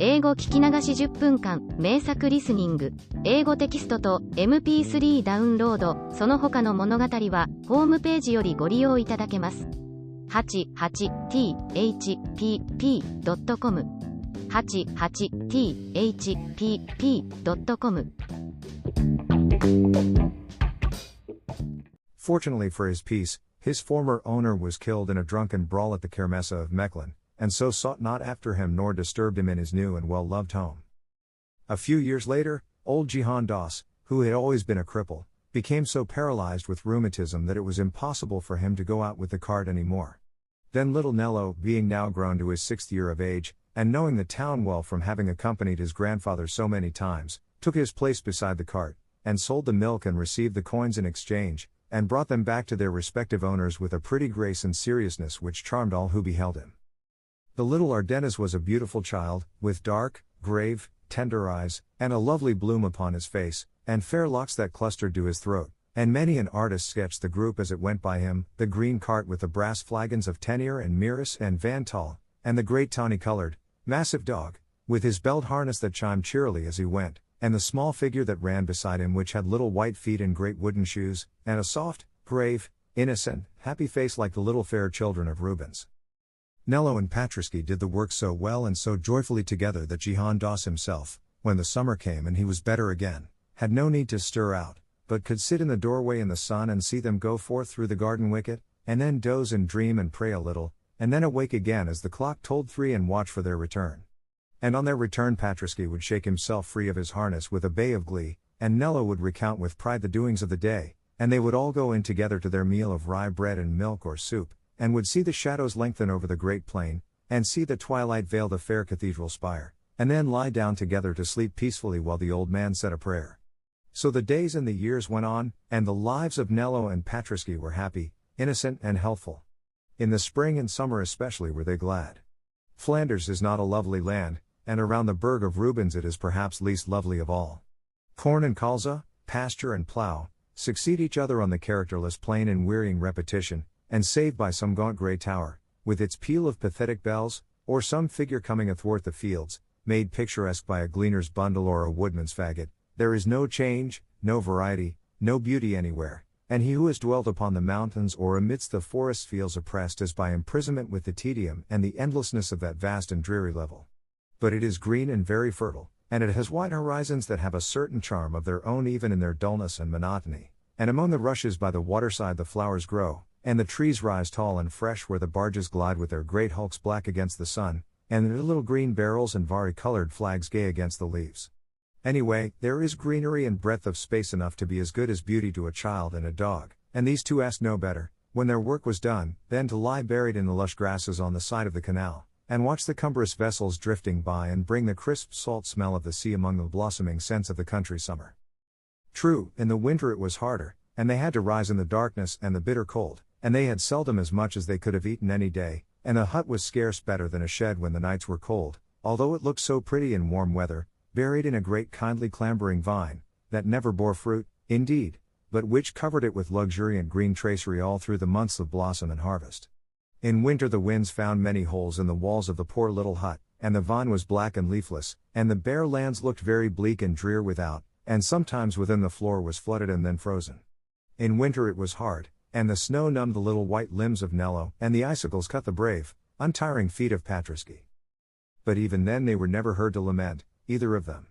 英語聞き流し10分間、名作リスニング、英語テキストと MP3 ダウンロード、その他の物語は、ホームページよりご利用いただけます。88thpp.com 88thpp.com Fortunately for his peace, his former owner was killed in a drunken brawl at the Kermesse of Mechlin, and so sought not after him nor disturbed him in his new and well-loved home. A few years later, old Jihan Das, who had always been a cripple, became so paralyzed with rheumatism that it was impossible for him to go out with the cart any more. Then little Nello, being now grown to his 6th year of age, and knowing the town well from having accompanied his grandfather so many times, took his place beside the cart, and sold the milk and received the coins in exchange, and brought them back to their respective owners with a pretty grace and seriousness which charmed all who beheld him. The little Ardennes was a beautiful child, with dark, grave, tender eyes, and a lovely bloom upon his face, and fair locks that clustered to his throat, and many an artist sketched the group as it went by him, the green cart with the brass flagons of Tenier and Miris and Van Tal, and the great tawny-colored, massive dog, with his belt harness that chimed cheerily as he went, and the small figure that ran beside him which had little white feet and great wooden shoes, and a soft, grave, innocent, happy face like the little fair children of Rubens. Nello and Patriski did the work so well and so joyfully together that Jihan Das himself, when the summer came and he was better again, had no need to stir out, but could sit in the doorway in the sun and see them go forth through the garden wicket, and then doze and dream and pray a little, and then awake again as the clock tolled 3 and watch for their return. And on their return Patriski would shake himself free of his harness with a bay of glee, and Nello would recount with pride the doings of the day, and they would all go in together to their meal of rye bread and milk or soup, and would see the shadows lengthen over the great plain, and see the twilight veil the fair cathedral spire, and then lie down together to sleep peacefully while the old man said a prayer. So the days and the years went on, and the lives of Nello and Patriski were happy, innocent and healthful. In the spring and summer especially were they glad. Flanders is not a lovely land, and around the burg of Rubens it is perhaps least lovely of all. Corn and colza, pasture and plough, succeed each other on the characterless plain in wearying repetition, and save by some gaunt grey tower, with its peal of pathetic bells, or some figure coming athwart the fields, made picturesque by a gleaner's bundle or a woodman's faggot, there is no change, no variety, no beauty anywhere, and he who has dwelt upon the mountains or amidst the forests feels oppressed as by imprisonment with the tedium and the endlessness of that vast and dreary level. But it is green and very fertile, and it has wide horizons that have a certain charm of their own even in their dullness and monotony, and among the rushes by the waterside the flowers grow, and the trees rise tall and fresh where the barges glide with their great hulks black against the sun, and their little green barrels and vari-colored flags gay against the leaves. Anyway, there is greenery and breadth of space enough to be as good as beauty to a child and a dog, and these two asked no better, when their work was done, than to lie buried in the lush grasses on the side of the canal, and watch the cumbrous vessels drifting by and bring the crisp salt smell of the sea among the blossoming scents of the country summer. True, in the winter it was harder, and they had to rise in the darkness and the bitter cold, and they had seldom as much as they could have eaten any day, and a hut was scarce better than a shed when the nights were cold, although it looked so pretty in warm weather, buried in a great kindly clambering vine, that never bore fruit, indeed, but which covered it with luxuriant green tracery all through the months of blossom and harvest. In winter the winds found many holes in the walls of the poor little hut, and the vine was black and leafless, and the bare lands looked very bleak and drear without, and sometimes within the floor was flooded and then frozen. In winter it was hard, and the snow numbed the little white limbs of Nello, and the icicles cut the brave, untiring feet of Patriski. But even then they were never heard to lament, either of them.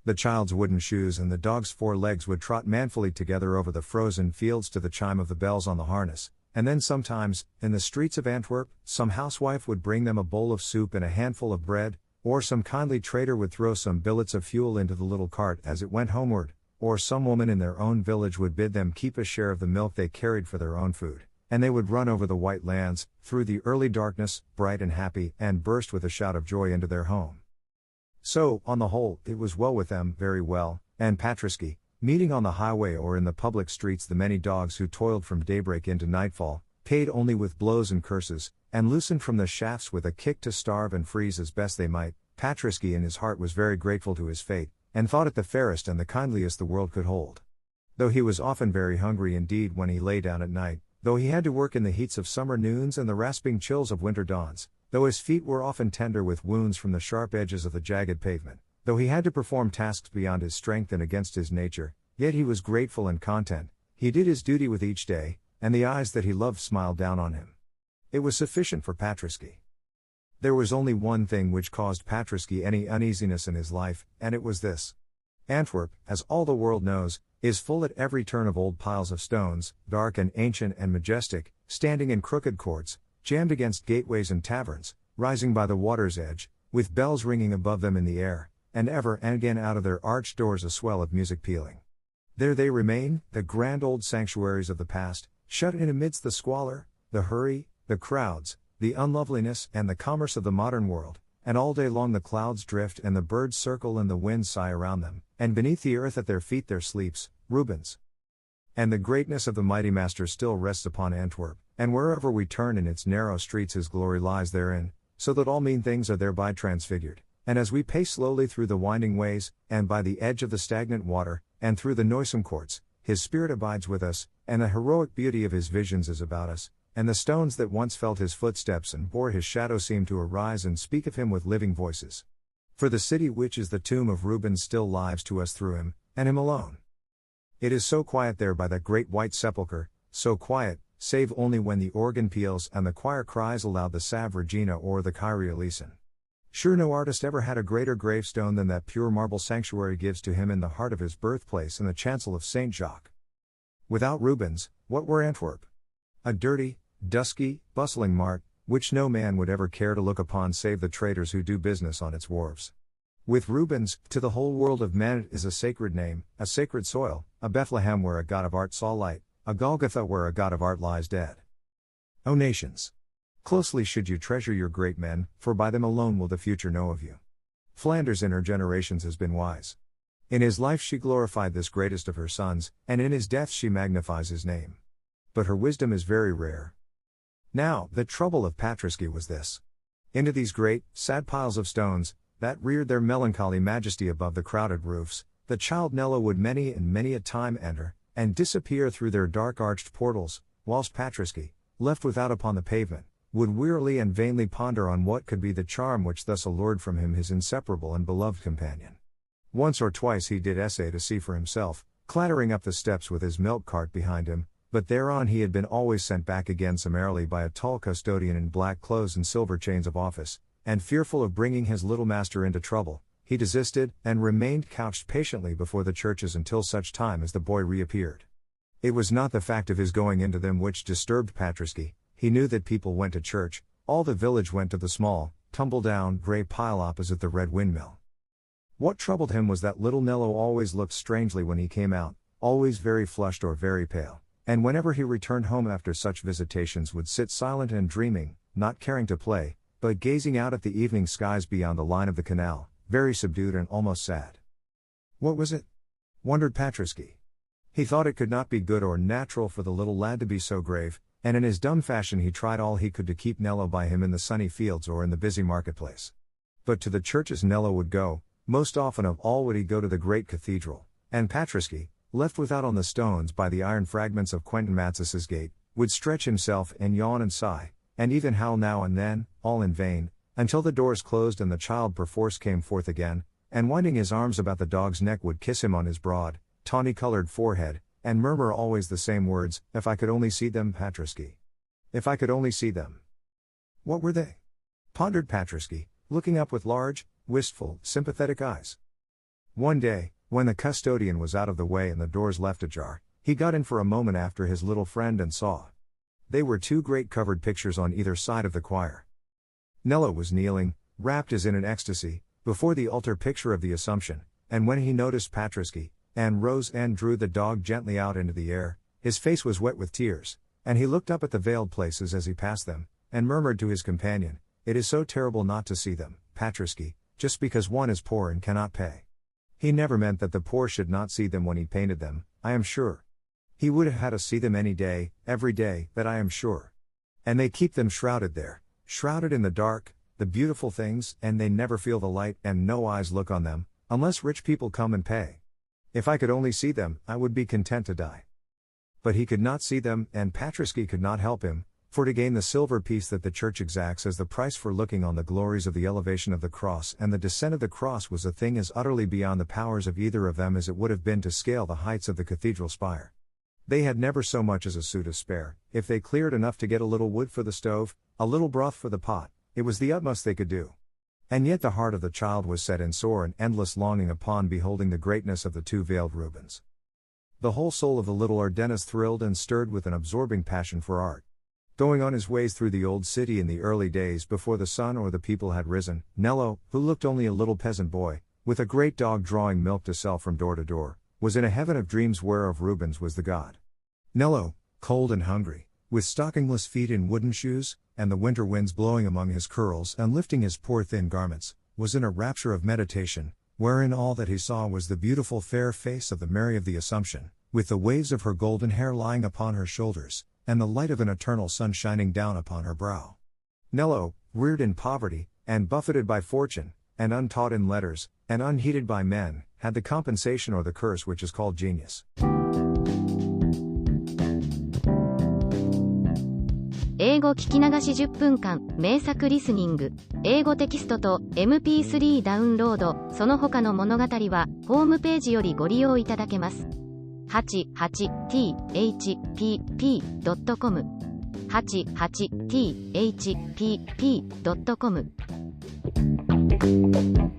The child's wooden shoes and the dog's 4 legs would trot manfully together over the frozen fields to the chime of the bells on the harness, and then sometimes, in the streets of Antwerp, some housewife would bring them a bowl of soup and a handful of bread, or some kindly trader would throw some billets of fuel into the little cart as it went homeward, or some woman in their own village would bid them keep a share of the milk they carried for their own food, and they would run over the white lands, through the early darkness, bright and happy, and burst with a shout of joy into their home. So, on the whole, it was well with them, very well, and Patriski, meeting on the highway or in the public streets the many dogs who toiled from daybreak into nightfall, paid only with blows and curses, and loosened from the shafts with a kick to starve and freeze as best they might, Patriski in his heart was very grateful to his fate, and thought it the fairest and the kindliest the world could hold. Though he was often very hungry indeed when he lay down at night, though he had to work in the heats of summer noons and the rasping chills of winter dawns, Though his feet were often tender with wounds from the sharp edges of the jagged pavement, though he had to perform tasks beyond his strength and against his nature, yet he was grateful and content. He did his duty with each day, and the eyes that he loved smiled down on him. It was sufficient for Patriski. There was only one thing which caused Patriski any uneasiness in his life, and it was this. Antwerp, as all the world knows, is full at every turn of old piles of stones, dark and ancient and majestic, standing in crooked courts, jammed against gateways and taverns, rising by the water's edge, with bells ringing above them in the air, and ever and again out of their arched doors a swell of music pealing. There they remain, the grand old sanctuaries of the past, shut in amidst the squalor, the hurry, the crowds, the unloveliness and the commerce of the modern world, and all day long the clouds drift and the birds circle and the winds sigh around them, and beneath the earth at their feet there sleeps, Rubens. And the greatness of the mighty master still rests upon Antwerp, and wherever we turn in its narrow streets his glory lies therein, so that all mean things are thereby transfigured. And as we pace slowly through the winding ways, and by the edge of the stagnant water, and through the noisome courts, his spirit abides with us, and the heroic beauty of his visions is about us, and the stones that once felt his footsteps and bore his shadow seem to arise and speak of him with living voices. For the city which is the tomb of Rubens still lives to us through him, and him alone. It is so quiet there by that great white sepulchre, so quiet, save only when the organ peals and the choir cries aloud the Salve Regina or the Kyrie eleison. Sure no artist ever had a greater gravestone than that pure marble sanctuary gives to him in the heart of his birthplace in the chancel of Saint Jacques. Without Rubens, what were Antwerp? A dirty, dusky, bustling mart, which no man would ever care to look upon save the traders who do business on its wharves. With Rubens, to the whole world of men it is a sacred name, a sacred soil, a Bethlehem where a god of art saw light, a Golgotha where a god of art lies dead. O nations! Closely should you treasure your great men, for by them alone will the future know of you. Flanders in her generations has been wise. In his life she glorified this greatest of her sons, and in his death she magnifies his name. But her wisdom is very rare. Now, the trouble of Patriski was this. Into these great, sad piles of stones, that reared their melancholy majesty above the crowded roofs, the child Nello would many and many a time enter, and disappear through their dark arched portals, whilst Patriski, left without upon the pavement, would wearily and vainly ponder on what could be the charm which thus allured from him his inseparable and beloved companion. Once or twice he did essay to see for himself, clattering up the steps with his milk cart behind him, but thereon he had been always sent back again summarily by a tall custodian in black clothes and silver chains of office, and fearful of bringing his little master into trouble, he desisted, and remained couched patiently before the churches until such time as the boy reappeared. It was not the fact of his going into them which disturbed Patriski. He knew that people went to church, all the village went to the small, tumble-down, grey pile opposite the red windmill. What troubled him was that little Nello always looked strangely when he came out, always very flushed or very pale, and whenever he returned home after such visitations would sit silent and dreaming, not caring to play, but gazing out at the evening skies beyond the line of the canal, very subdued and almost sad. What was it? Wondered Patriski. He thought it could not be good or natural for the little lad to be so grave, and in his dumb fashion he tried all he could to keep Nello by him in the sunny fields or in the busy marketplace. But to the churches Nello would go, most often of all would he go to the great cathedral, and Patriski, left without on the stones by the iron fragments of Quentin Matsis's gate, would stretch himself and yawn and sigh, and even howl now and then, all in vain, until the doors closed and the child perforce came forth again, and winding his arms about the dog's neck would kiss him on his broad, tawny-colored forehead, and murmur always the same words, "If I could only see them, Patriski. If I could only see them." What were they? Pondered Patriski, looking up with large, wistful, sympathetic eyes. One day, when the custodian was out of the way and the doors left ajar, he got in for a moment after his little friend and saw. They were two great covered pictures on either side of the choir. Nello was kneeling, wrapped as in an ecstasy, before the altar picture of the Assumption, and when he noticed Patriski, and rose and drew the dog gently out into the air, his face was wet with tears, and he looked up at the veiled places as he passed them, and murmured to his companion, "It is so terrible not to see them, Patriski, just because one is poor and cannot pay." He never meant that the poor should not see them when he painted them, I am sure. He would have had us see them any day, every day, that I am sure. And they keep them shrouded there, shrouded in the dark, the beautiful things, and they never feel the light, and no eyes look on them, unless rich people come and pay. If I could only see them, I would be content to die. But he could not see them, and Patriski could not help him, For to gain the silver piece that the church exacts as the price for looking on the glories of the elevation of the cross and the descent of the cross was a thing as utterly beyond the powers of either of them as it would have been to scale the heights of the cathedral spire. They had never so much as a sou to spare. If they cleared enough to get a little wood for the stove, a little broth for the pot, it was the utmost they could do. And yet the heart of the child was set in sore and endless longing upon beholding the greatness of the two veiled Rubens. The whole soul of the little Ardennes thrilled and stirred with an absorbing passion for art. Going on his ways through the old city in the early days before the sun or the people had risen, Nello, who looked only a little peasant boy, with a great dog drawing milk to sell from door to door, was in a heaven of dreams whereof Rubens was the god. Nello, cold and hungry, with stockingless feet in wooden shoes, and the winter winds blowing among his curls and lifting his poor thin garments, was in a rapture of meditation, wherein all that he saw was the beautiful fair face of the Mary of the Assumption, with the waves of her golden hair lying upon her shoulders, and the light of an eternal sun shining down upon her brow. Nello, reared in poverty, and buffeted by fortune, and untaught in letters, and unheeded by men, had the compensation or the curse which is called genius. 英語聞き流し10分間、名作リスニング、英語テキストと MP3 ダウンロード、その他の物語は、ホームページよりご利用いただけます。88thpp.com 88thpp.com